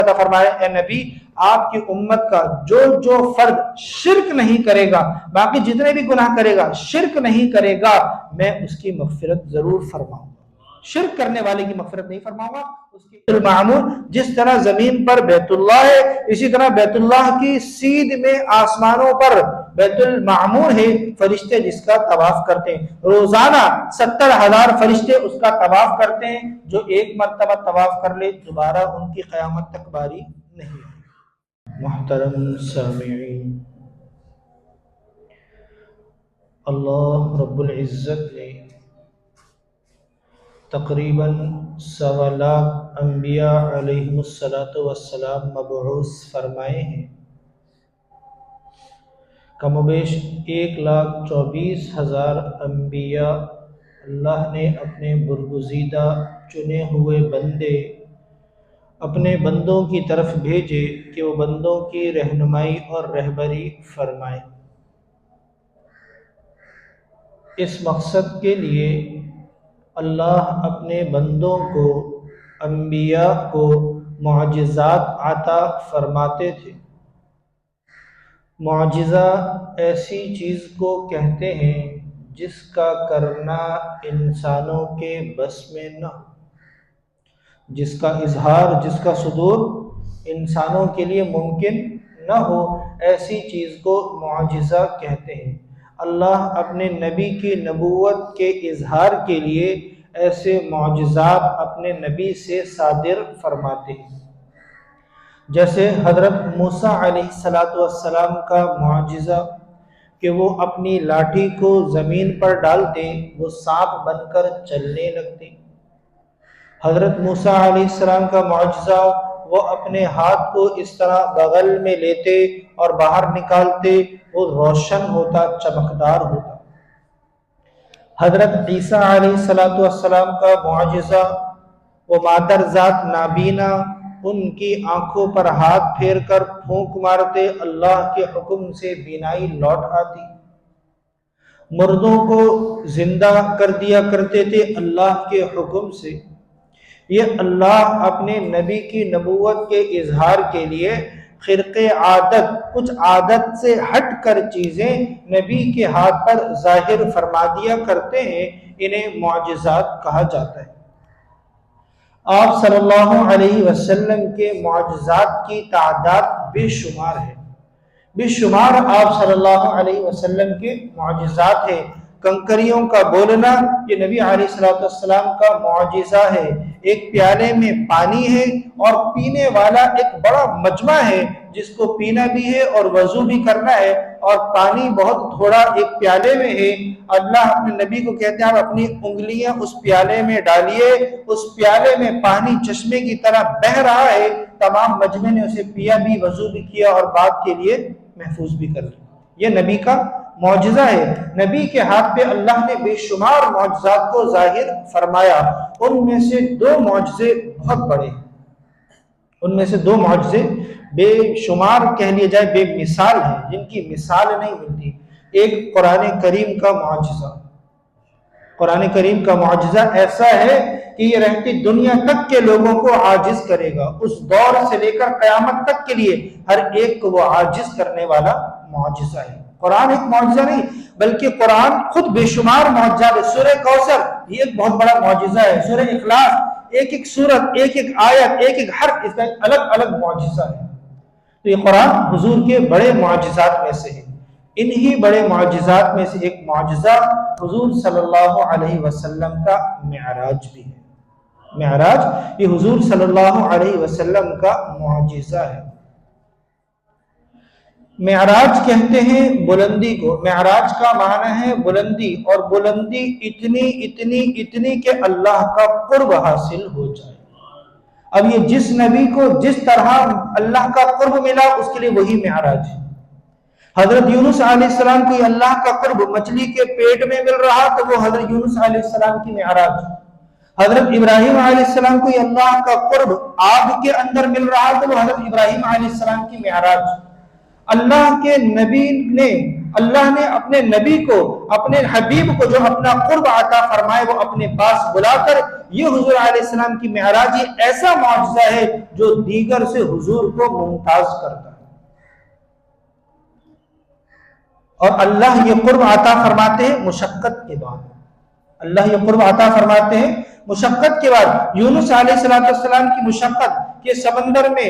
عطا فرمائے اے نبی آپ کی امت کا جو فرد شرک نہیں کرے گا، باقی جتنے بھی گناہ کرے گا شرک نہیں کرے گا، میں اس کی مغفرت ضرور فرماؤں گا۔ شرک کرنے والے کی مغفرت نہیں فرماؤں گا۔ اس کی المعمور جس طرح زمین پر بیت اللہ ہے، اسی طرح بیت اللہ کی سیدھ میں آسمانوں پر بیت المعمور ہے، فرشتے جس کا طواف کرتے ہیں، روزانہ 70,000 فرشتے اس کا طواف کرتے ہیں، جو ایک مرتبہ طواف کر لے دوبارہ ان کی قیامت تک باری نہیں ہے۔ محترم سامعین، اللہ رب العزت نے تقریباً 1.25 لاکھ انبیاء علیہم السلام مبعوث فرمائے ہیں۔ کم و بیش 1,24,000 انبیاء اللہ نے اپنے برگزیدہ چنے ہوئے بندے اپنے بندوں کی طرف بھیجے کہ وہ بندوں کی رہنمائی اور رہبری فرمائے۔ اس مقصد کے لیے اللہ اپنے بندوں کو، انبیاء کو معجزات عطا فرماتے تھے۔ معجزہ ایسی چیز کو کہتے ہیں جس کا کرنا انسانوں کے بس میں نہ ہو، جس کا اظہار، جس کا صدور انسانوں کے لیے ممکن نہ ہو، ایسی چیز کو معجزہ کہتے ہیں۔ اللہ اپنے نبی کی نبوت کے اظہار کے لیے ایسے معجزات اپنے نبی سے صادر فرماتے ہیں، جیسے حضرت موسیٰ علیہ السلام کا معجزہ کہ وہ اپنی لاٹھی کو زمین پر ڈالتے وہ سانپ بن کر چلنے لگتے۔ حضرت موسیٰ علیہ السلام کا معجزہ وہ اپنے ہاتھ کو اس طرح بغل میں لیتے اور باہر نکالتے، وہ روشن ہوتا، چمکدار ہوتا۔ حضرت عیسیٰ علیہ السلام کا معجزہ وہ مادر ذات نابینا ان کی آنکھوں پر ہاتھ پھیر کر پھونک مارتے، اللہ کے حکم سے بینائی لوٹ آتی۔ مردوں کو زندہ کر دیا کرتے تھے اللہ کے حکم سے۔ یہ اللہ اپنے نبی کی نبوت کے اظہار کے لیے خرق عادت، کچھ عادت سے ہٹ کر چیزیں نبی کے ہاتھ پر ظاہر فرما دیا کرتے ہیں، انہیں معجزات کہا جاتا ہے۔ آپ صلی اللہ علیہ وسلم کے معجزات کی تعداد بے شمار ہے، بے شمار آپ صلی اللہ علیہ وسلم کے معجزات ہیں۔ کنکریوں کا بولنا یہ نبی علیہ السلام کا معجزہ ہے۔ ایک پیالے میں پانی ہے اور پینے والا ایک بڑا مجمع ہے جس کو پینا بھی ہے اور وضو بھی کرنا ہے، اور پانی بہت تھوڑا ایک پیالے میں ہے۔ اللہ اپنے نبی کو کہتے ہیں آپ اپنی انگلیاں اس پیالے میں ڈالیے، اس پیالے میں پانی چشمے کی طرح بہہ رہا ہے، تمام مجمع نے اسے پیا بھی، وضو بھی کیا اور بعد کے لیے محفوظ بھی کر لیا۔ یہ نبی کا معجزہ ہے۔ نبی کے ہاتھ پہ اللہ نے بے شمار معجزات کو ظاہر فرمایا، ان میں سے 2 معجزے بہت بڑے ہیں، ان میں سے 2 معجزے بے شمار کہہ لیے جائے، بے مثال ہیں، جن کی مثال نہیں ملتی۔ ایک قرآن کریم کا معجزہ، قرآن کریم کا معجزہ ایسا ہے کہ یہ رہتی دنیا تک کے لوگوں کو عاجز کرے گا، اس دور سے لے کر قیامت تک کے لیے ہر ایک کو وہ عاجز کرنے والا معجزہ ہے۔ قرآن ایک معجزہ نہیں بلکہ قرآن خود بے شمار معجزات ہے۔ سورہ کوثر یہ ایک بہت بڑا معجزہ ہے، سورہ اخلاص ایک ایک سورت، ایک ایک آیت، ایک ایک حرف اس کا ایک الگ الگ معجزہ ہے۔ تو یہ قرآن حضور کے بڑے معجزات میں سے ہے۔ انہی بڑے معجزات میں سے ایک معجزہ حضور صلی اللہ علیہ وسلم کا معراج بھی ہے۔ معراج یہ حضور صلی اللہ علیہ وسلم کا معجزہ ہے۔ معراج کہتے ہیں بلندی کو، معراج کا معنی ہے بلندی، اور بلندی اتنی کہ اللہ کا قرب حاصل ہو جائے۔ اب یہ جس نبی کو جس طرح اللہ کا قرب ملا اس کے لیے وہی معراج ہے۔ حضرت یونس علیہ السلام کو اللہ کا قرب مچھلی کے پیٹ میں مل رہا تو وہ حضرت یونس علیہ السلام کی معراج۔ حضرت ابراہیم علیہ السلام کو اللہ کا قرب آگ کے اندر مل رہا تو وہ حضرت ابراہیم علیہ السلام کی معراج۔ اللہ نے اپنے نبی کو، اپنے حبیب کو جو اپنا قرب عطا فرمائے وہ اپنے پاس بلا کر، یہ حضور علیہ السلام کی معراج یہ ایسا معجزہ ہے جو دیگر سے حضور کو ممتاز کرتا ہے۔ اور اللہ یہ قرب عطا فرماتے ہیں مشقت کے بعد، اللہ یہ قرب عطا فرماتے ہیں مشقت کے بعد۔ یونس علیہ السلام کی مشقت کہ سمندر میں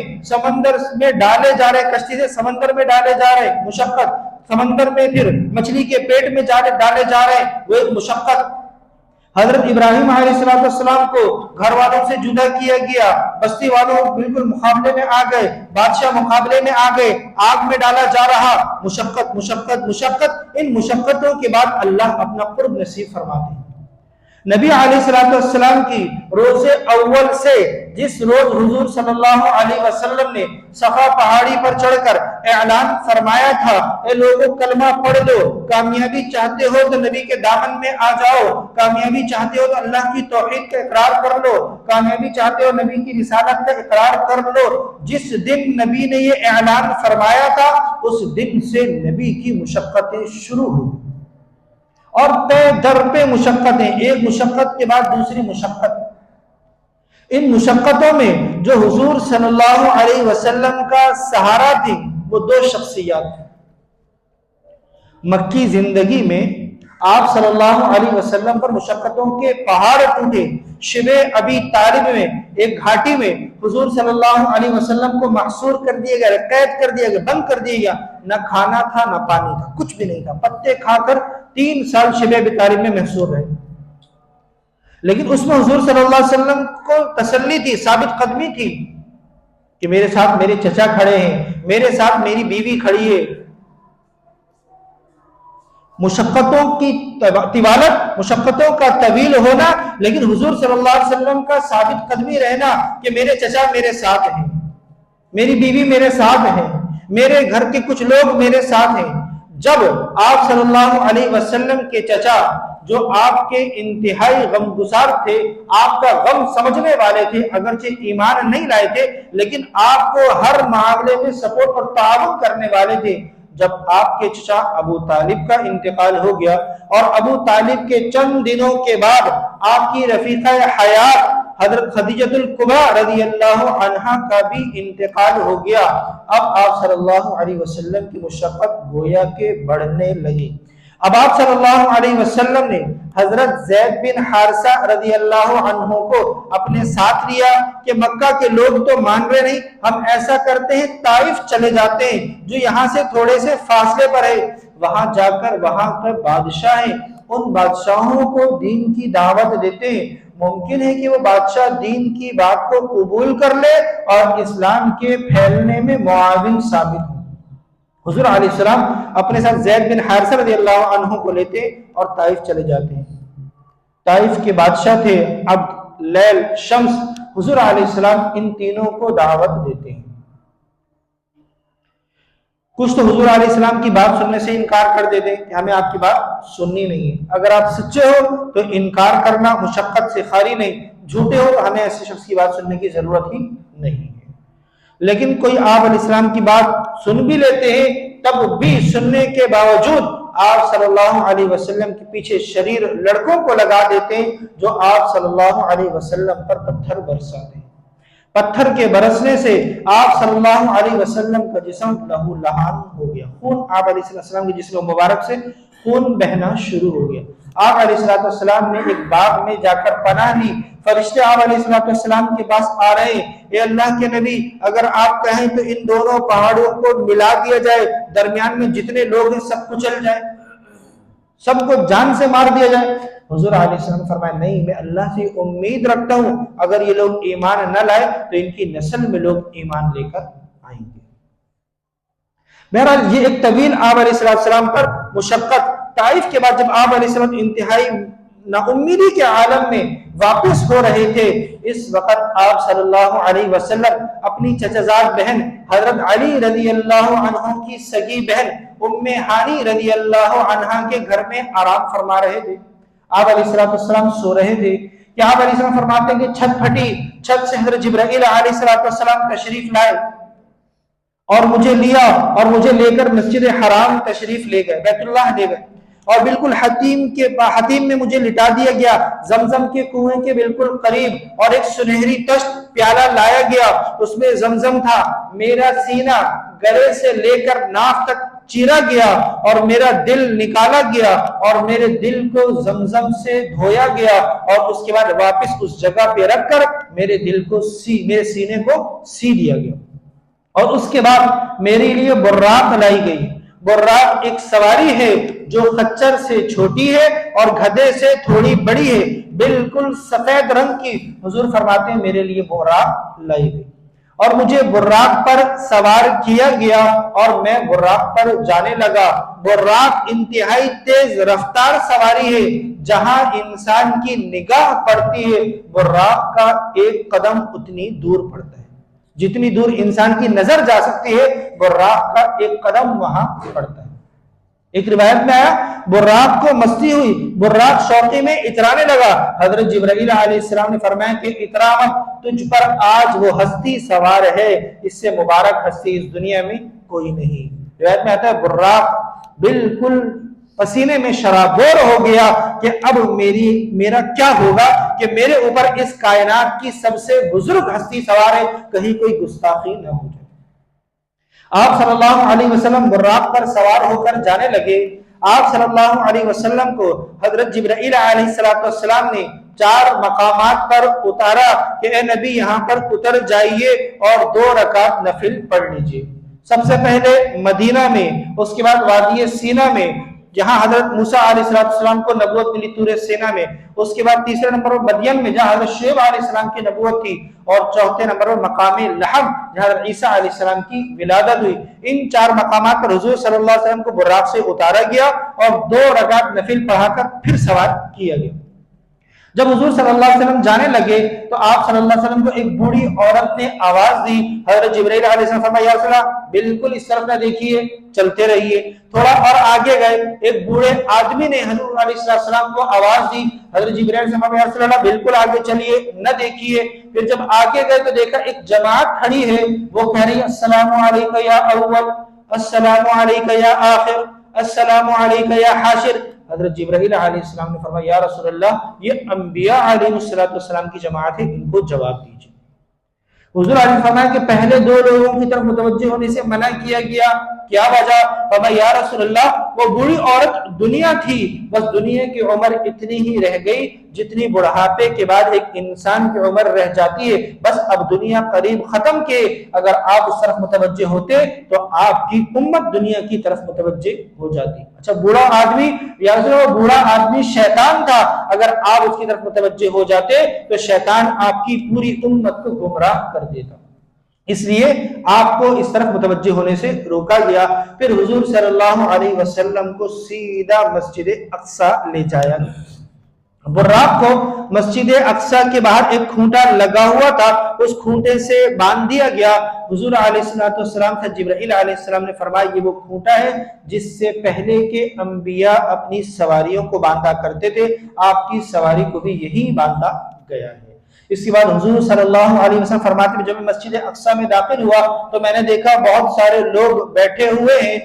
ڈالے جا رہے، کشتی سے سمندر میں ڈالے جا رہے، مشقت، سمندر میں پھر مچھلی کے پیٹ میں ڈالے جا رہے، وہ ایک مشقت۔ حضرت ابراہیم علیہ السلام کو گھر والوں سے جدا کیا گیا، بستی والوں بالکل مقابلے میں آ گئے، بادشاہ مقابلے میں آ گئے، آگ میں ڈالا جا رہا، مشقت مشقت مشقت۔ ان مشقتوں کے بعد اللہ اپنا قرب نصیب فرماتے ہیں۔ نبی علیہ السلام کی روز اول سے جس روز حضور صلی اللہ علیہ وسلم نے صفا پہاڑی پر چڑھ کر اعلان فرمایا تھا، اے لوگوں کلمہ پڑھ لو، کامیابی چاہتے ہو تو نبی کے دامن میں آ جاؤ، کامیابی چاہتے ہو تو اللہ کی توحید کا اقرار کر لو، کامیابی چاہتے ہو نبی کی رسالت کا اقرار کر لو، جس دن نبی نے یہ اعلان فرمایا تھا اس دن سے نبی کی مشقتیں شروع ہوئی، اور پہ در پہ مشقتیں، ایک مشقت کے بعد دوسری مشقت۔ ان مشقتوں میں جو حضور صلی اللہ علیہ وسلم کا سہارا تھی وہ دو شخصیات تھیں۔ مکی زندگی میں آپ صلی اللہ علیہ وسلم پر مشقتوں کے پہاڑ ٹوٹے۔ شبہ ابی طالب میں ایک گھاٹی میں حضور صلی اللہ علیہ وسلم کو محصور کر دیا گیا، قید کر دیا گیا، بند کر دیا گیا، نہ کھانا تھا نہ پانی تھا، کچھ بھی نہیں تھا، پتے کھا کر 3 سال شبہ ابی طالب میں محصور رہے۔ لیکن اس میں حضور صلی اللہ علیہ وسلم کو تسلی تھی، ثابت قدمی تھی کہ میرے ساتھ میرے چچا کھڑے ہیں، میرے ساتھ میری بیوی کھڑی ہے۔ مشقتوں کی طوالت، مشقتوں کا طویل ہونا، لیکن حضور صلی اللہ علیہ وسلم کا ثابت قدمی رہنا کہ میرے چچا میرے ساتھ ہیں، میری بیوی میرے ساتھ ہیں، میرے گھر کے کچھ لوگ میرے ساتھ ہیں۔ جب آپ صلی اللہ علیہ وسلم کے چچا جو آپ کے انتہائی غمگسار تھے، آپ کا غم سمجھنے والے تھے، اگرچہ ایمان نہیں لائے تھے لیکن آپ کو ہر معاملے میں سپورٹ اور تعاون کرنے والے تھے، جب آپ کے چچا ابو طالب کا انتقال ہو گیا اور ابو طالب کے چند دنوں کے بعد آپ کی رفیقہ حیات حضرت خدیجہ الکبریٰ رضی اللہ عنہا کا بھی انتقال ہو گیا، اب آپ صلی اللہ علیہ وسلم کی مشقت گویا کے بڑھنے لگی۔ اب آپ صلی اللہ علیہ وسلم نے حضرت زید بن حارثہ رضی اللہ عنہ کو اپنے ساتھ لیا کہ مکہ کے لوگ تو مان رہے نہیں، ہم ایسا کرتے ہیں طائف چلے جاتے ہیں جو یہاں سے تھوڑے سے فاصلے پر ہے، وہاں جا کر وہاں کے بادشاہ ہیں، ان بادشاہوں کو دین کی دعوت دیتے ہیں، ممکن ہے کہ وہ بادشاہ دین کی بات کو قبول کر لے اور اسلام کے پھیلنے میں معاون ثابت ہو۔ حضور علیہ السلام اپنے ساتھ زید بن حارثہ رضی اللہ عنہ کو لیتے اور طائف چلے جاتے ہیں۔ طائف کے بادشاہ تھے عبد، لیل، شمس۔ حضور علیہ السلام ان تینوں کو دعوت دیتے ہیں۔ کچھ تو حضور علیہ السلام کی بات سننے سے انکار کر دیتے کہ ہمیں آپ کی بات سننی نہیں ہے، اگر آپ سچے ہو تو انکار کرنا مشقت سے خالی نہیں، جھوٹے ہو تو ہمیں ایسے شخص کی بات سننے کی ضرورت ہی نہیں ہے۔ لیکن کوئی آپ علیہ السلام کی بات سن بھی لیتے ہیں، تب بھی سننے کے باوجود آپ صلی اللہ علیہ وسلم کے پیچھے شریر لڑکوں کو لگا دیتے ہیں جو آپ صلی اللہ علیہ وسلم پر پتھر برساتے ہیں۔ پتھر کے برسنے سے آپ صلی اللہ علیہ وسلم کا جسم لہو لہان ہو گیا، خون آپ علیہ السلام کے جسم مبارک سے خون بہنا شروع ہو گیا۔ آپ علیہ السلام نے ایک باغ میں جا کر پناہ لی، فرشتے آپ علیہ السلام کے پاس آ رہے ہیں، اے اللہ کے نبی اگر آپ کہیں تو ان دونوں پہاڑوں کو ملا دیا جائے، درمیان میں جتنے لوگ ہیں سب کو چل جائے، سب کو جان سے مار دیا جائے۔ حضور علیہ السلام فرمایا نہیں، میں اللہ سے امید رکھتا ہوں اگر یہ لوگ ایمان نہ لائے تو ان کی نسل میں لوگ ایمان لے کر آئیں گے۔ بہرحال یہ ایک طویل آپ علیہ السلام پر مشقت۔ طائف کے بعد جب آپ علیہ السلام انتہائی نا امیدی کے عالم میں واپس ہو رہے تھے، اس وقت آپ صلی اللہ علیہ وسلم اپنی چچازاد بہن حضرت علی رضی اللہ عنہ کی سگی بہن ام ہانی رضی اللہ عنہ کے گھر میں آرام فرما رہے تھے۔ آپ علیہ السلام سو رہے تھے کہ آپ علیہ السلام فرماتے ہیں کہ چھت پھٹی، چھت سے حضرت جبرائیل علیہ السلام تشریف لائے اور مجھے لیا اور مجھے لے کر مسجد حرام تشریف لے گئے، بیت اللہ لے گئے، اور بالکل حتیم میں مجھے لٹا دیا گیا، زمزم کے کنویں کے بالکل قریب، اور ایک سنہری تشت پیالہ لایا گیا، اس میں زمزم تھا، میرا سینہ گلے سے لے کر ناف تک چیرا گیا اور میرا دل نکالا گیا اور میرے دل کو زمزم سے دھویا گیا، اور اس کے بعد واپس اس جگہ پہ رکھ کر میرے دل کو میرے سینے کو سی دیا گیا، اور اس کے بعد میرے لیے براق لائی گئی۔ براق ایک سواری ہے جو خچر سے چھوٹی ہے اور گدھے سے تھوڑی بڑی ہے، بالکل سفید رنگ کی۔ حضور فرماتے ہیں میرے لیے براق لائی گئی اور مجھے براق پر سوار کیا گیا اور میں براق پر جانے لگا۔ براق انتہائی تیز رفتار سواری ہے، جہاں انسان کی نگاہ پڑتی ہے براق کا ایک قدم اتنی دور پڑتا ہے، جتنی دور انسان کی نظر جا سکتی ہے براق کا ایک قدم وہاں پڑتا ہے۔ ایک روایت میں آیا براق کو مستی ہوئی، براق شوقی میں اترانے لگا۔ حضرت جبرائیل علیہ السلام نے فرمایا کہ اترا مت، تجھ پر آج وہ ہستی سوار ہے، اس سے مبارک ہستی اس دنیا میں کوئی نہیں۔ روایت میں آتا ہے براق بالکل پسینے میں شرابور ہو گیا کہ اب میرا کیا ہوگا کہ میرے اوپر اس کائنات کی سب سے بزرگ ہستی سوار ہے، کہیں کوئی گستاخی نہ ہو جائے۔ آپ صلی اللہ علیہ وسلم براق پر سوار ہو کر جانے لگے۔ آپ صلی اللہ علیہ وسلم کو حضرت جبرائیل علیہ السلام نے 4 مقامات پر اتارا کہ اے نبی یہاں پر اتر جائیے اور 2 رکعت نفل پڑھ لیجیے۔ سب سے پہلے مدینہ میں، اس کے بعد وادی سینا میں جہاں حضرت موسیٰ علیہ السلام کو نبوت ملی طور سینا میں، اس کے بعد تیسرے نمبر پر مدین میں جہاں حضرت شعیب علیہ السلام کی نبوت تھی، اور چوتھے نمبر پر مقام لحم جہاں حضرت عیسیٰ علیہ السلام کی ولادت ہوئی۔ ان 4 مقامات پر حضور صلی اللہ علیہ وسلم کو براق سے اتارا گیا اور 2 رکعت نفل پڑھا کر پھر سوار کیا گیا۔ جب حضور صلی اللہ علیہ وسلم جانے لگے تو آپ صلی اللہ علیہ وسلم کو ایک بوڑھی عورت نے آواز دی۔ حضرت جبرائیل علیہ السلام فرمایا یا رسول اللہ بالکل اس طرف نہ دیکھیے، چلتے رہیے۔ تھوڑا اور آگے گئے، ایک بوڑھے آدمی نے حضور علیہ السلام کو آواز دی۔ حضرت جبرائیل علیہ السلام فرمایا یا رسول اللہ بالکل آگے چلیے، نہ دیکھیے۔ پھر جب آگے گئے تو دیکھا ایک جماعت کھڑی ہے، وہ کہہ رہی ہے السلام علیکم یا اول، السلام علیکم یا آخر، السلام علیکم یا حاشر۔ حضرت جبرائیل علیہ السلام نے فرمایا یا رسول اللہ یہ انبیاء علیہ السلام کی جماعت ہے، ان کو جواب دیجیے۔ حضور علیہ السلام نے فرمایا کہ پہلے 2 لوگوں کی طرف متوجہ ہونے سے منع کیا گیا، کیا وجہ؟ فرمایا یا رسول اللہ وہ بوڑھی عورت دنیا تھی، بس دنیا کی عمر اتنی ہی رہ گئی جتنی بڑھاپے کے بعد ایک انسان کی عمر رہ جاتی ہے، بس اب دنیا قریب ختم کے، اگر آپ اس طرف متوجہ ہوتے تو آپ کی امت دنیا کی طرف متوجہ ہو جاتی۔ اچھا بوڑھا آدمی، یا رسول اللہ بوڑھا آدمی شیطان تھا، اگر آپ اس کی طرف متوجہ ہو جاتے تو شیطان آپ کی پوری امت کو گمراہ کر دیتا، اس لیے آپ کو اس طرف متوجہ ہونے سے روکا گیا۔ پھر حضور صلی اللہ علیہ وسلم کو سیدھا مسجد اقصی لے جایا گیا۔ براق کو مسجد اقصی کے باہر ایک کھونٹا لگا ہوا تھا، اس کھونٹے سے باندھ دیا گیا۔ حضور علیہ السلام سے جبرائیل علیہ السلام نے فرمایا یہ وہ کھونٹا ہے جس سے پہلے کے انبیاء اپنی سواریوں کو باندھا کرتے تھے، آپ کی سواری کو بھی یہی باندھا گیا ہے۔ اس کے بعد حضور صلی اللہ علیہ وسلم فرماتے ہیں جب میں مسجد اقصی میں داخل ہوا تو میں نے دیکھا بہت سارے لوگ بیٹھے ہوئے ہیں،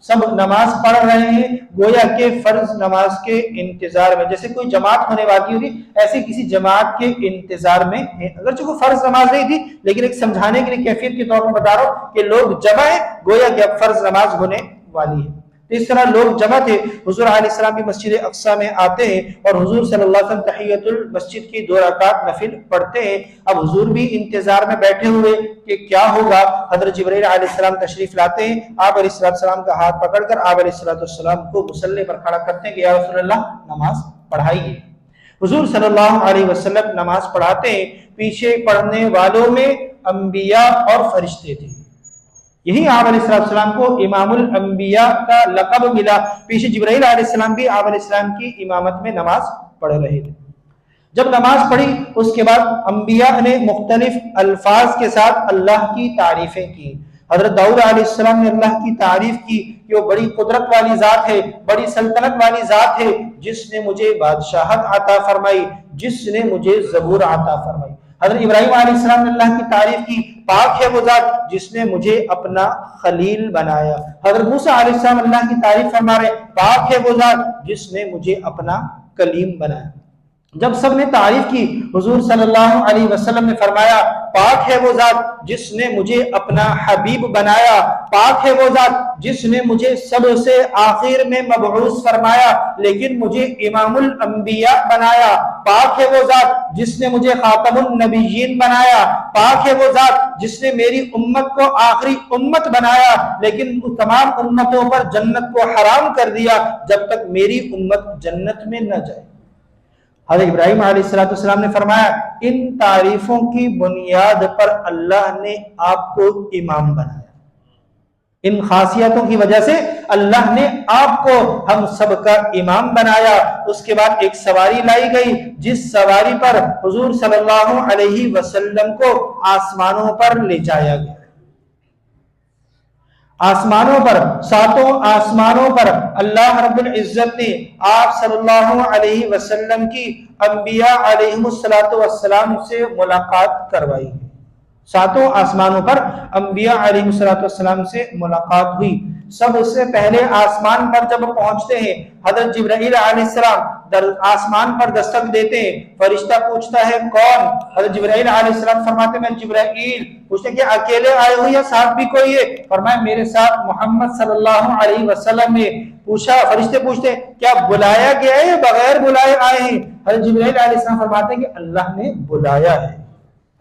سب نماز پڑھ رہے ہیں، گویا کہ فرض نماز کے انتظار میں، جیسے کوئی جماعت ہونے والی ہوگی ایسی کسی جماعت کے انتظار میں ہے۔ اگرچہ کوئی فرض نماز نہیں تھی لیکن ایک سمجھانے کے لیے کیفیت کے طور پر بتا رہا ہوں کہ لوگ جمع ہیں، گویا کہ اب فرض نماز ہونے والی ہے۔ اس طرح لوگ جمع تھے۔ حضور علیہ السلام بھی مسجد اقصی میں آتے ہیں اور حضور صلی اللہ علیہ وسلم تحیۃ المسجد کی 2 رکعت نفل پڑھتے ہیں۔ اب حضور بھی انتظار میں بیٹھے ہوئے کہ کیا ہوگا۔ حضرت جبرائیل علیہ السلام تشریف لاتے ہیں، آپ علیہ السلام کا ہاتھ پکڑ کر آپ علیہ السلام کو مصلی پر کھڑا کرتے ہیں کہ یا رسول اللہ نماز پڑھائیے۔ حضور صلی اللہ علیہ وسلم نماز پڑھاتے ہیں، پیچھے پڑھنے والوں میں انبیاء اور فرشتے تھے، یہی آپ علیہ السلام کو امام الانبیاء کا لقب ملا۔ پیچھے جبرائیل علیہ السلام بھی آپ علیہ السلام کی امامت میں نماز پڑھ رہے تھے۔ جب نماز پڑھی اس کے بعد انبیاء نے مختلف الفاظ کے ساتھ اللہ کی تعریفیں کی۔ حضرت داؤد علیہ السلام نے اللہ کی تعریف کی کہ وہ بڑی قدرت والی ذات ہے، بڑی سلطنت والی ذات ہے، جس نے مجھے بادشاہت عطا فرمائی، جس نے مجھے زبور عطا فرمائی۔ حضرت ابراہیم علیہ السلام نے اللہ کی تعریف کی، پاک ہے وہ ذات جس نے مجھے اپنا خلیل بنایا۔ حضرت موسیٰ علیہ السلام اللہ کی تعریف فرما رہے، پاک ہے وہ ذات جس نے مجھے اپنا کلیم بنایا۔ جب سب نے تعریف کی، حضور صلی اللہ علیہ وسلم نے فرمایا، پاک ہے وہ ذات جس نے مجھے اپنا حبیب بنایا، پاک ہے وہ ذات جس نے مجھے سب سے آخر میں مبعوث فرمایا لیکن مجھے امام الانبیاء بنایا، پاک ہے وہ ذات جس نے مجھے خاتم النبیین بنایا، پاک ہے وہ ذات جس نے میری امت کو آخری امت بنایا لیکن تمام امتوں پر جنت کو حرام کر دیا جب تک میری امت جنت میں نہ جائے۔ حضرت ابراہیم علیہ السلام نے فرمایا، ان تعریفوں کی بنیاد پر اللہ نے آپ کو امام بنایا، ان خاصیتوں کی وجہ سے اللہ نے آپ کو ہم سب کا امام بنایا۔ اس کے بعد ایک سواری لائی گئی جس سواری پر حضور صلی اللہ علیہ وسلم کو آسمانوں پر لے جایا گیا۔ آسمانوں پر، ساتوں آسمانوں پر اللہ رب العزت نے آپ صلی اللہ علیہ وسلم کی انبیاء علیہم السلام سے ملاقات کروائی۔ ساتوں آسمانوں پر انبیاء علیہم السلام سے ملاقات ہوئی۔ سب سے پہلے آسمان پر جب پہنچتے ہیں، حضرت جبرائیل علیہ السلام آسمان پر دستک دیتے ہیں، فرشتہ پوچھتا ہے کون؟ حضرت جبرائیل علیہ السلام فرماتے میں جبرائیل۔ پوچھتے کہ اکیلے آئے ہو یا ساتھ بھی کوئی ہے؟ فرمایا میرے ساتھ محمد صلی اللہ علیہ وسلم نے۔ پوچھا، فرشتے پوچھتے کیا بلایا گیا ہے یا بغیر بلائے آئے ہیں؟ حضرت جبرائیل علیہ السلام فرماتے ہیں کہ اللہ نے بلایا ہے،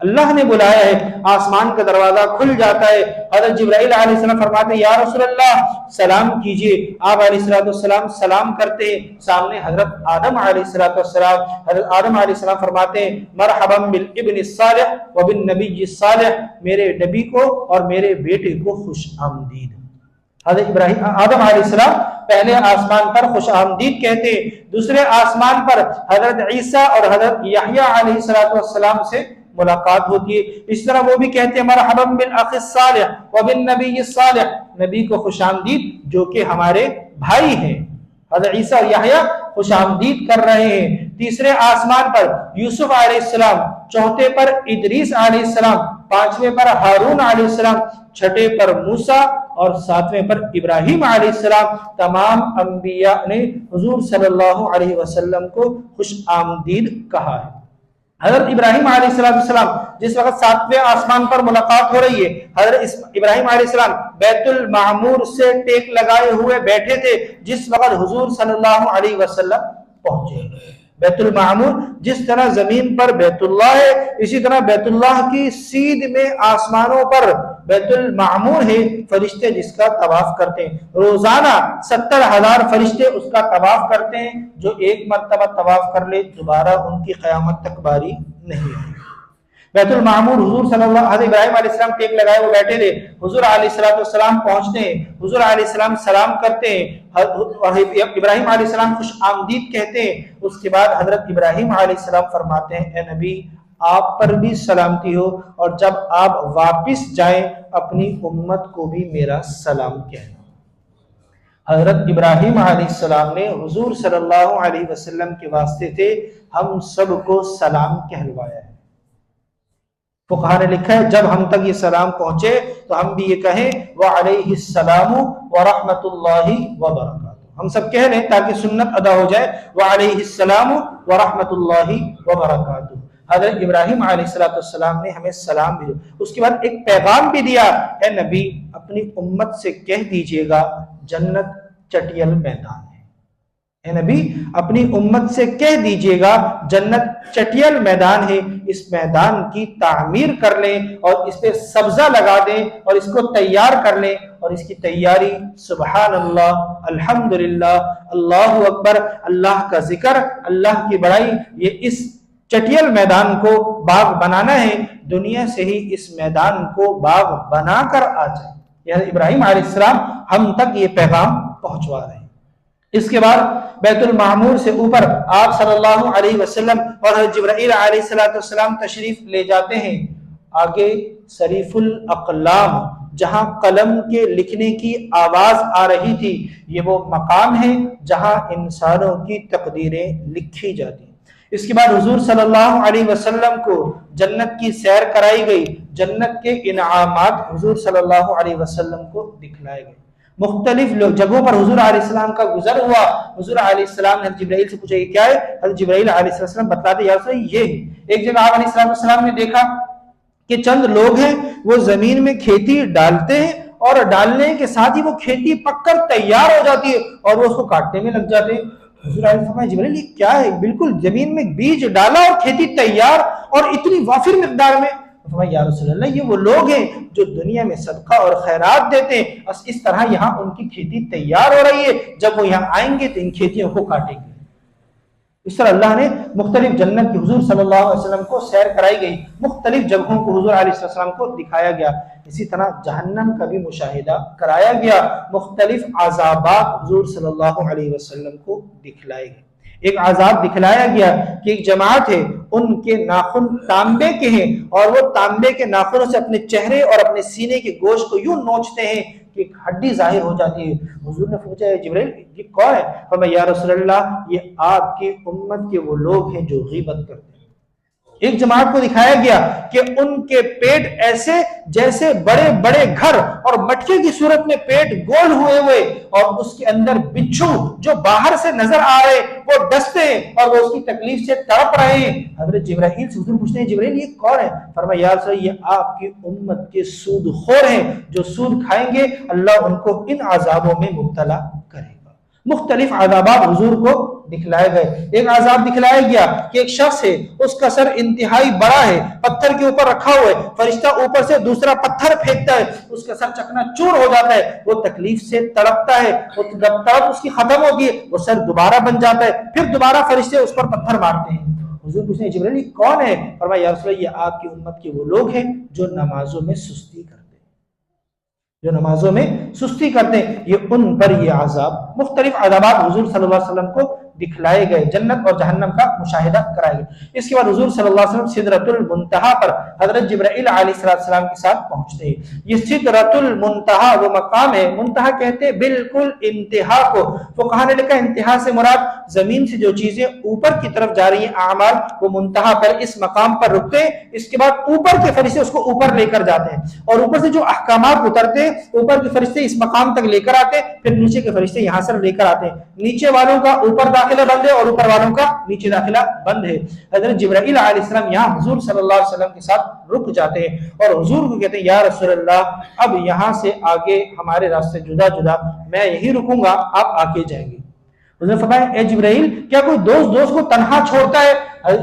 اللہ نے بلایا ہے۔ آسمان کا دروازہ کھل جاتا ہے، حضرت جبرائیل علیہ السلام فرماتے ہیں یا رسول اللہ سلام کیجئے۔ آپ علیہ السلام سلام کرتے ہیں، سامنے حضرت آدم علیہ السلام۔ حضرت آدم علیہ السلام فرماتے ہیں مرحبا بالابن الصالح وبالنبی الصالح، میرے نبی کو اور میرے بیٹے کو خوش آمدید۔ حضرت آدم علیہ السلام پہلے آسمان پر خوش آمدید کہتے ہیں، دوسرے آسمان پر حضرت عیسیٰ اور حضرت یحییٰ علیہ السلام سے ملاقات ہوتی ہے، اس طرح وہ بھی کہتے ہیں مرحبا بالاخ الصالح وبالنبی الصالح، نبی کو خوش آمدید جو کہ ہمارے بھائی ہیں۔ حضرت عیسیٰ اور یحییٰ خوش آمدید کر رہے ہیں۔ تیسرے آسمان پر یوسف علیہ السلام، چوتھے پر ادریس علیہ السلام، پانچویں پر ہارون علیہ السلام، چھٹے پر موسیٰ اور ساتویں پر ابراہیم علیہ السلام۔ تمام انبیاء نے حضور صلی اللہ علیہ وسلم کو خوش آمدید کہا ہے۔ حضرت ابراہیم علیہ السلام جس وقت ساتویں آسمان پر ملاقات ہو رہی ہے، حضرت ابراہیم علیہ السلام بیت المعمور سے ٹیک لگائے ہوئے بیٹھے تھے جس وقت حضور صلی اللہ علیہ وسلم پہنچے۔ بیت المعمور جس طرح زمین پر بیت اللہ ہے، اسی طرح بیت اللہ کی سیدھ میں آسمانوں پر بیت المعمور ہے، فرشتے جس کا طواف کرتے ہیں۔ روزانہ 70,000 فرشتے اس کا طواف کرتے ہیں، جو ایک مرتبہ طواف کر لے دوبارہ ان کی قیامت تک باری نہیں آئی۔ بیت المعمور حضور صلی اللہ حضرت ابراہیم علیہ السلام ٹیک لگائے وہ بیٹھے تھے، حضور علیہ السلام پہنچتے ہیں، حضور علیہ السلام سلام کرتے ہیں اور ابراہیم علیہ السلام خوش آمدید کہتے ہیں۔ اس کے بعد حضرت ابراہیم علیہ السلام فرماتے ہیں اے نبی آپ پر بھی سلامتی ہو، اور جب آپ واپس جائیں اپنی امت کو بھی میرا سلام کہنا۔ حضرت ابراہیم علیہ السلام نے حضور صلی اللہ علیہ وسلم کے واسطے سے ہم سب کو سلام کہلوایا ہے۔ فقہا نے لکھا ہے جب ہم تک یہ سلام پہنچے تو ہم بھی یہ کہیں وعلیہ السلام ورحمۃ اللہ وبرکاتہ، ہم سب کہہ لیں تاکہ سنت ادا ہو جائے، وعلیہ السلام ورحمۃ اللہ وبرکاتہ۔ حضرت ابراہیم علیہ السلام نے ہمیں سلام بھی دیا، اس کے بعد ایک پیغام بھی دیا، اے نبی اپنی امت سے کہہ دیجئے گا جنت چٹیل میدان ہے۔ اے نبی اپنی امت سے کہہ دیجئے گا جنت چٹیل میدان ہے، اس میدان کی تعمیر کر لیں اور اس پہ سبزہ لگا دیں اور اس کو تیار کر لیں، اور اس کی تیاری سبحان اللہ، الحمدللہ، اللہ اکبر، اللہ کا ذکر، اللہ کی بڑائی، یہ اس چٹیل میدان کو باغ بنانا ہے، دنیا سے ہی اس میدان کو باغ بنا کر آ جائے۔ یعنی ابراہیم علیہ السلام ہم تک یہ پیغام پہنچوا رہے ہیں۔ اس کے بعد بیت المعمور سے اوپر آپ صلی اللہ علیہ وسلم اور حضرت جبرائیل علیہ السلام تشریف لے جاتے ہیں۔ آگے صریف الاقلام جہاں قلم کے لکھنے کی آواز آ رہی تھی، یہ وہ مقام ہے جہاں انسانوں کی تقدیریں لکھی جاتی ہیں۔ اس کے بعد حضور صلی اللہ علیہ وسلم کو جنت کی سیر کرائی گئی، جنت کے انعامات حضور صلی اللہ علیہ وسلم کو دکھلائے گئے، مختلف جگہوں پر حضور علیہ السلام کا گزر ہوا۔ حضور علیہ السلام نے حضرت جبرائیل سے پوچھا یہ کیا ہے؟ حضرت جبرائیل علیہ السلام بتلاتے یا رسول اللہ یہ ہے۔ ایک جگہ آپ علیہ السلام نے دیکھا کہ چند لوگ ہیں وہ زمین میں کھیتی ڈالتے ہیں اور ڈالنے کے ساتھ ہی وہ کھیتی پک کر تیار ہو جاتی ہے اور وہ اس کو کاٹنے میں لگ جاتے ہیں۔ حضور علیہ السلام جبرائیل یہ کیا ہے؟ بالکل زمین میں بیج ڈالا اور کھیتی تیار اور اتنی وافر مقدار میں۔ یا رسول اللہ یہ وہ لوگ ہیں جو دنیا میں صدقہ اور خیرات دیتے ہیں، بس اس طرح یہاں ان کی کھیتی تیار ہو رہی ہے، جب وہ یہاں آئیں گے تو ان کھیتیوں کو کاٹیں گے۔ اس طرح اللہ نے مختلف جنت کی حضور صلی اللہ علیہ وسلم کو سیر کرائی گئی، مختلف جگہوں کو حضور علیہ السلام کو دکھایا گیا۔ اسی طرح جہنم کا بھی مشاہدہ کرایا گیا، مختلف عذابات حضور صلی اللہ علیہ وسلم کو دکھلائے گئے۔ ایک عذاب دکھلایا گیا کہ ایک جماعت ہے، ان کے ناخن تانبے کے ہیں اور وہ تانبے کے ناخنوں سے اپنے چہرے اور اپنے سینے کے گوشت کو یوں نوچتے ہیں کہ ایک ہڈی ظاہر ہو جاتی ہے۔ حضور نے پوچھا ہے جبرائیل یہ کون ہے؟ فرمایا یا رسول اللہ یہ آپ کی امت کے وہ لوگ ہیں جو غیبت کرتے ہیں۔ ایک جماعت کو دکھایا گیا کہ ان کے پیٹ ایسے جیسے بڑے بڑے گھر اور مٹکے کی صورت میں پیٹ گول ہوئے ہوئے اور اس کے اندر بچھو جو باہر سے نظر آ رہے وہ ڈستے ہیں اور وہ اس کی تکلیف سے تڑپ رہے ہیں۔ حضرت جبرائیل سے حضور پوچھتے ہیں جبرائیل یہ کون ہے؟ فرمایا یا رسول اللہ یہ آپ کی امت کے سود خور ہیں، جو سود کھائیں گے اللہ ان کو ان عذابوں میں مبتلا کرے گا۔ مختلف عذابات حضور کو دکھلائے گئے۔ ایک عذاب دکھلایا گیا کہ ایک شخص ہے، اس کا سر انتہائی بڑا ہے، پتھر کے اوپر رکھا ہوا ہے، فرشتہ اوپر سے دوسرا پتھر پھینکتا ہے، اس کا سر چکنا چور ہو جاتا ہے، وہ تکلیف سے تڑپتا ہے، جب تڑپ اس کی ختم ہوگی وہ سر دوبارہ بن جاتا ہے، پھر دوبارہ فرشتے اس پر پتھر مارتے ہیں۔ حضور پوچھتے ہیں جبرائیل یہ کون ہے؟ فرمایا یا رسول اللہ یہ آپ کی امت کے وہ لوگ ہیں جو نمازوں میں سستی کرتے ہیں، جو نمازوں میں سستی کرتے ہیں، یہ ان پر یہ عذاب، مختلف عذابات حضور صلی اللہ علیہ وسلم کو دکھلائے گئے، جنت اور جہنم کا مشاہدہ کرائے گئے۔ اس کے بعد حضور صلی اللہ علیہ وسلم سدرۃ المنتہا پر حضرت جبرائیل علیہ السلام کے ساتھ پہنچتے ہیں۔ یہ سدرۃ المنتہا وہ مقام ہے، منتہا کہتے ہیں بالکل انتہا کو۔ فقہاء نے لکھا انتہا سے مراد زمین سے جو چیزیں اوپر کی طرف جا رہی ہیں اعمال، وہ منتہا پر اس مقام پر رکتے ہیں، اس کے بعد اوپر کے فرشتے اس کو اوپر لے کر جاتے ہیں اور اوپر سے جو احکامات اترتے ہیں اوپر کے فرشتے اس مقام تک لے کر آتے ہیں، پھر نیچے کے فرشتے یہاں سے لے کر آتے ہیں۔ نیچے والوں کا اوپر داخلہ بند ہے اور اوپر والوں کا نیچے داخلہ بند ہے۔ حضرت جبرائیل علیہ السلام یہاں حضور صلی اللہ علیہ وسلم کے ساتھ رک جاتے ہیں اور حضور کو کہتے ہیں یا رسول اللہ اب یہاں سے آگے ہمارے راستے جدا جدا، میں یہی رکوں گا، آپ آگے جائیں گے۔ حضور نے فرمایا اے جبرائیل کیا کوئی دوست کو تنہا چھوڑتا ہے؟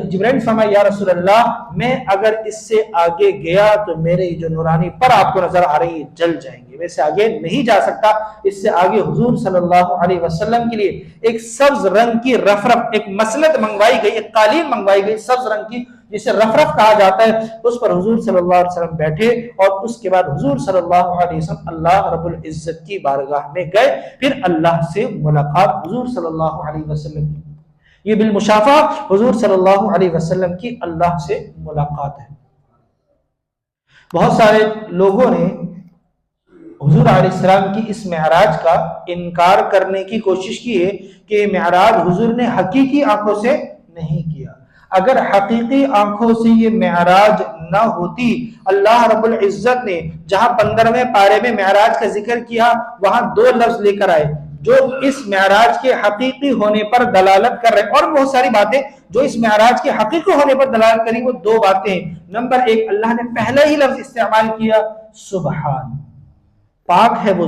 جبرائیل فرمایا یا رسول اللہ میں اگر اس سے آگے گیا تو میرے جو نورانی پر آپ کو نظر آ رہی ہے جل جائیں گے، میں سے آگے نہیں جا سکتا۔ اس سے آگے حضور صلی اللہ علیہ وسلم کے لیے ایک سبز رنگ کی رفرف، ایک مسلط منگوائی گئی، ایک قالین منگوائی گئی سبز رنگ کی جسے رفرف کہا جاتا ہے، اس پر حضور صلی اللہ علیہ وسلم بیٹھے اور اس کے بعد حضور صلی اللہ علیہ وسلم اللہ رب العزت کی بارگاہ میں گئے، پھر اللہ سے ملاقات حضور صلی اللہ علیہ وسلم کی۔ یہ بالمشافہ حضور صلی اللہ علیہ وسلم کی اللہ سے ملاقات ہے۔ بہت سارے لوگوں نے حضور علیہ السلام کی اس معراج کا انکار کرنے کی کوشش کی ہے کہ معراج حضور نے حقیقی آنکھوں سے نہیں کیا۔ اگر حقیقی آنکھوں سے یہ معراج نہ ہوتی، اللہ رب العزت نے جہاں 15ویں پارے میں معراج کا ذکر کیا وہاں 2 لفظ لے کر آئے جو اس معراج کے حقیقی ہونے پر دلالت کر رہے ہیں، اور بہت ساری باتیں جو اس معراج کے حقیقی ہونے پر دلالت کری، وہ 2 باتیں ہیں۔ نمبر 1 اللہ نے پہلے ہی لفظ استعمال کیا سبحان، پاک ہے وہ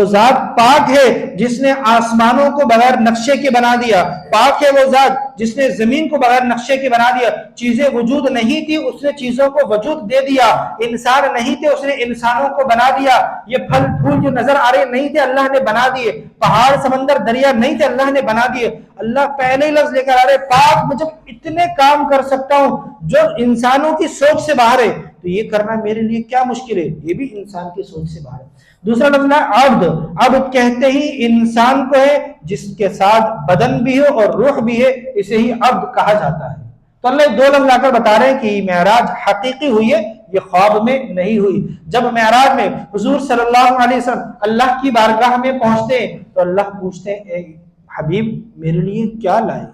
ذات پاک ہے جس نے آسمانوں کو بغیر نقشے کے بنا دیا، پاک ہے وہ ذات جس نے زمین کو بغیر نقشے کے بنا دیا، چیزیں وجود نہیں تھی اس نے چیزوں کو وجود دے دیا، انسان نہیں تھے اس نے انسانوں کو بنا دیا، یہ پھل پھول جو نظر آ رہے نہیں تھے اللہ نے بنا دیے، پہاڑ سمندر دریا نہیں تھے اللہ نے بنا دیے۔ اللہ پہلے ہی لفظ لے کر آ رہے پاک، میں جب اتنے کام کر سکتا ہوں جو انسانوں کی سوچ سے باہر ہے تو یہ کرنا میرے لیے کیا مشکل ہے، یہ بھی انسان کی سوچ سے باہر ہے۔ دوسرا لفظ ہے عبد، عبد کہتے ہی انسان کو ہے جس کے ساتھ بدن بھی ہو اور روح بھی ہے، اسے ہی عبد کہا جاتا ہے۔ تو اللہ 2 لفظ لا کر بتا رہے ہیں کہ یہ معراج حقیقی ہوئی ہے، یہ خواب میں نہیں ہوئی۔ جب معراج میں حضور صلی اللہ علیہ وسلم اللہ کی بارگاہ میں پہنچتے ہیں تو اللہ پوچھتے ہیں اے حبیب میرے لیے کیا لائے؟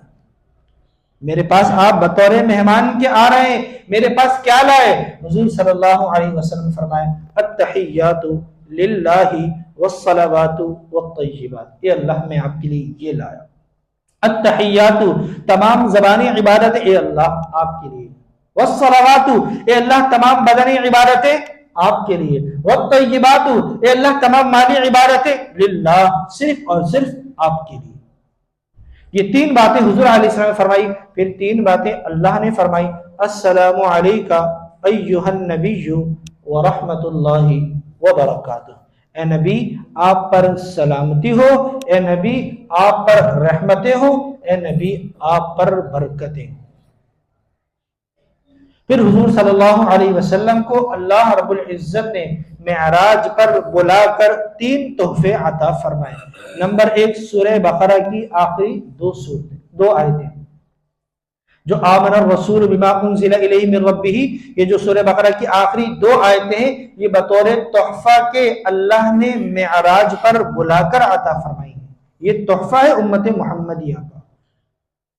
میرے پاس آپ بطور مہمان کے آ رہے ہیں، میرے پاس کیا لائے؟ حضور صلی اللہ علیہ وسلم فرمائے التحیات للہ والصلوات والطیبات، اے اللہ میں آپ کے لیے یہ لایا، التحیات تمام زبانی عبادت اے اللہ آپ کے لیے، والصلوات اے اللہ تمام بدنی عبادتیں آپ کے لیے، والطیبات اے اللہ تمام مالی عبادتیں للہ صرف اور صرف آپ کے لیے۔ یہ تین باتیں حضور علیہ السلام نے فرمائی، پھر تین باتیں اللہ نے فرمائی، السلام علیکہ ایہا النبی ورحمۃ اللہ وبرکاتہ، اے نبی آپ پر سلامتی ہو، اے نبی آپ پر رحمتیں ہو، اے نبی آپ پر برکتیں۔ پھر حضور صلی اللہ علیہ وسلم کو اللہ رب العزت نے معراج پر بلا کر تین تحفے عطا فرمائے۔ نمبر ایک، سورہ بقرہ کی آخری دو آیتیں، جو آمن الرسول بما انزل الیہ من ربہ، یہ جو سورہ بقرہ کی آخری دو آیتیں ہیں، یہ بطور تحفہ کے اللہ نے معراج پر بلا کر عطا فرمائی ہیں۔ یہ تحفہ ہے امت محمدیہ کا،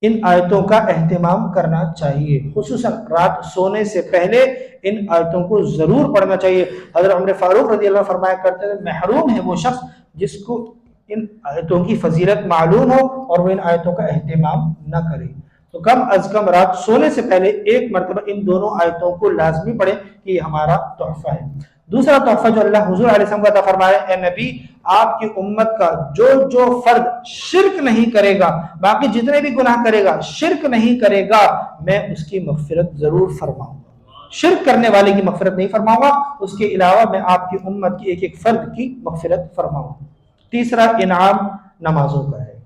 ان آیتوں کا اہتمام کرنا چاہیے، خصوصاً رات سونے سے پہلے ان آیتوں کو ضرور پڑھنا چاہیے۔ حضرت عمر فاروق رضی اللہ عنہ فرمایا کرتے تھے محروم ہے وہ شخص جس کو ان آیتوں کی فضیلت معلوم ہو اور وہ ان آیتوں کا اہتمام نہ کرے۔ تو کم از کم رات سونے سے پہلے ایک مرتبہ ان دونوں آیتوں کو لازمی پڑھیں کہ یہ ہمارا تحفہ ہے۔ دوسرا تحفہ جو اللہ حضور علیہ السلام کا عطا فرمایا، اے نبی آپ کی امت کا جو فرد شرک نہیں کرے گا، باقی جتنے بھی گناہ کرے گا، شرک نہیں کرے گا، میں اس کی مغفرت ضرور فرماؤں گا۔ شرک کرنے والے کی مغفرت نہیں فرماؤں گا، اس کے علاوہ میں آپ کی امت کی ایک ایک فرد کی مغفرت فرماؤں گا۔ تیسرا انعام نمازوں کا ہے،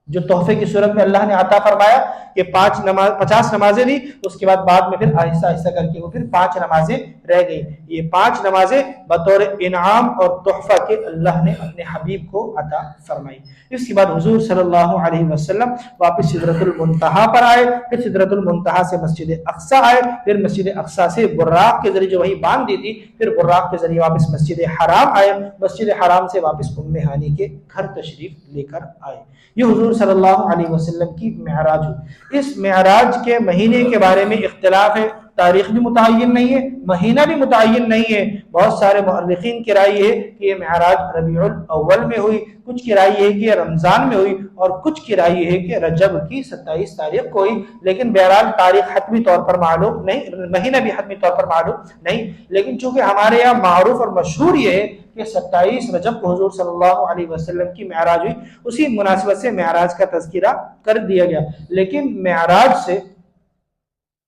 جو تحفے کی صورت میں اللہ نے عطا فرمایا کہ 50 نمازیں دی، اس کے بعد میں پھر آہستہ آہستہ کر کے وہ پھر 5 نمازیں رہ گئی۔ یہ 5 نمازیں بطور انعام اور تحفہ کے اللہ نے اپنے حبیب کو عطا فرمائی۔ اس کے بعد حضور صلی اللہ علیہ وسلم واپس سدرۃ المنتہا پر آئے، پھر سدرۃ المنتہا سے مسجد اقصیٰ آئے، پھر مسجد اقصیٰ سے براق کے ذریعے جو وہی باندھ دی تھی، پھر براق کے ذریعے واپس مسجد حرام آئے، مسجد حرام سے واپس ام ہانی کے گھر تشریف لے کر آئے۔ یہ حضور صلی اللہ علیہ وسلم کی معراج ہوئی۔ اس معراج کے مہینے کے بارے میں اختلاف ہے، تاریخ بھی متعین نہیں ہے، مہینہ بھی متعین نہیں ہے۔ بہت سارے مؤرخین کی رائے ہے کہ یہ معراج ربیع الاول میں ہوئی، کچھ کی رائے ہے کہ یہ رمضان میں ہوئی، اور کچھ کی رائے ہے کہ رجب کی 27 تاریخ کو ہوئی۔ لیکن بہرحال تاریخ حتمی طور پر معلوم نہیں، مہینہ بھی حتمی طور پر معلوم نہیں، لیکن چونکہ ہمارے یہاں معروف اور مشہور یہ ہے کہ 27 رجب کو حضور صلی اللہ علیہ وسلم کی معراج ہوئی، اسی مناسبت سے معراج کا تذکرہ کر دیا گیا۔ لیکن معراج سے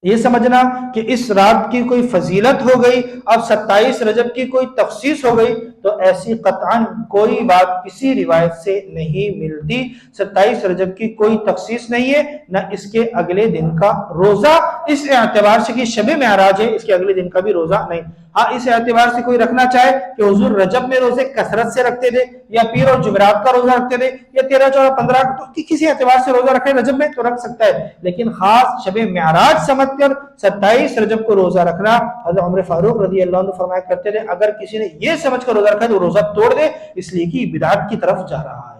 یہ سمجھنا کہ اس رات کی کوئی فضیلت ہو گئی، اب 27 رجب کی کوئی تخصیص ہو گئی، تو ایسی قطعاً کوئی بات کسی روایت سے نہیں ملتی۔ 27 رجب کی کوئی تخصیص نہیں ہے، نہ اس کے اگلے دن کا روزہ، اس اعتبار سے کہ شب معراج ہے، اس کے اگلے دن کا بھی روزہ نہیں۔ ہاں اس اعتبار سے کوئی رکھنا چاہے کہ حضور رجب میں روزے کثرت سے رکھتے تھے، یا پیر اور جمعرات کا روزہ رکھتے تھے، یا 13، 14، 15، تو کسی اعتبار سے روزہ رکھے رجب میں تو رکھ سکتا ہے، لیکن خاص شب معراج سمجھ کر 27 رجب کو روزہ رکھنا، حضرت عمر فاروق رضی اللہ عنہ فرمایا کرتے تھے اگر کسی نے یہ سمجھ کر روزہ رکھا تو روزہ توڑ دے، اس لیے کہ بدعت کی طرف جا رہا ہے۔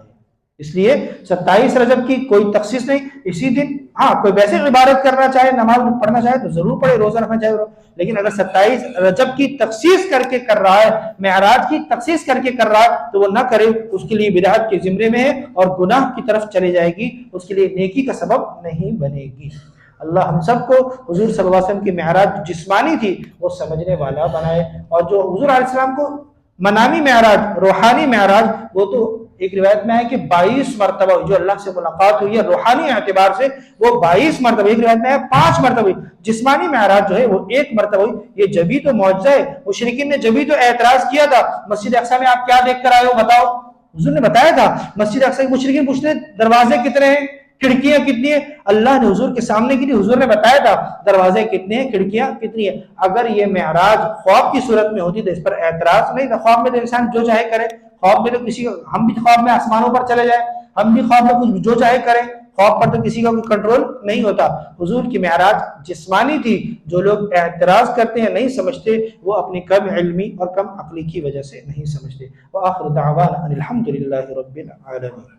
اس لیے 27 رجب کی کوئی تخصیص نہیں، اسی دن ہاں کوئی ویسے عبادت کرنا چاہے، نماز پڑھنا چاہے تو ضرور پڑھے، روزہ رکھنا چاہے، لیکن اگر 27 رجب کی تخصیص کر کے کر رہا ہے، معراج کی تخصیص کر کے کر رہا ہے، تو وہ نہ کرے، اس کے لیے بدعت کے زمرے میں ہے اور گناہ کی طرف چلے جائے گی، اس کے لیے نیکی کا سبب نہیں بنے گی۔ اللہ ہم سب کو حضور صلی اللہ علیہ وسلم کی معراج جسمانی تھی وہ سمجھنے والا بنائے، اور جو حضور علیہ السلام کو منامی معراج، روحانی معراج، وہ تو ایک روایت میں ہے کہ 22 مرتبہ جو اللہ سے ملاقات ہوئی ہے روحانی اعتبار سے، وہ 22 مرتبہ، ایک روایت میں ہے 5 مرتبہ ہوئی۔ جسمانی معراج جو ہے وہ 1 مرتبہ ہوئی۔ یہ جبھی تو معجزہ ہے، مشرکین نے جبھی تو اعتراض کیا تھا، مسجد اقصیٰ میں آپ کیا دیکھ کر آئے ہو بتاؤ، حضور نے بتایا تھا مسجد اقصیٰ کے مشرکین پوچھتے ہیں دروازے کتنے ہیں، کھڑکیاں کتنی ہیں، اللہ نے حضور کے سامنے کی تھی، حضور نے بتایا تھا دروازے کتنے ہیں، کھڑکیاں کتنی ہیں۔ اگر یہ معراج خواب کی صورت میں ہوتی تو اس پر اعتراض نہیں تھا، خواب میں تو انسان جو چاہے کرے، خواب میں تو کسی کا، ہم بھی خواب میں آسمانوں پر چلے جائیں، ہم بھی خواب میں کچھ جو چاہے کریں، خواب پر تو کسی کا کوئی کنٹرول نہیں ہوتا۔ حضور کی معراج جسمانی تھی، جو لوگ اعتراض کرتے ہیں نہیں سمجھتے، وہ اپنی کم علمی اور کم عقلی کی وجہ سے نہیں سمجھتے۔ وآخر دعوانا ان الحمد للہ رب العالمین۔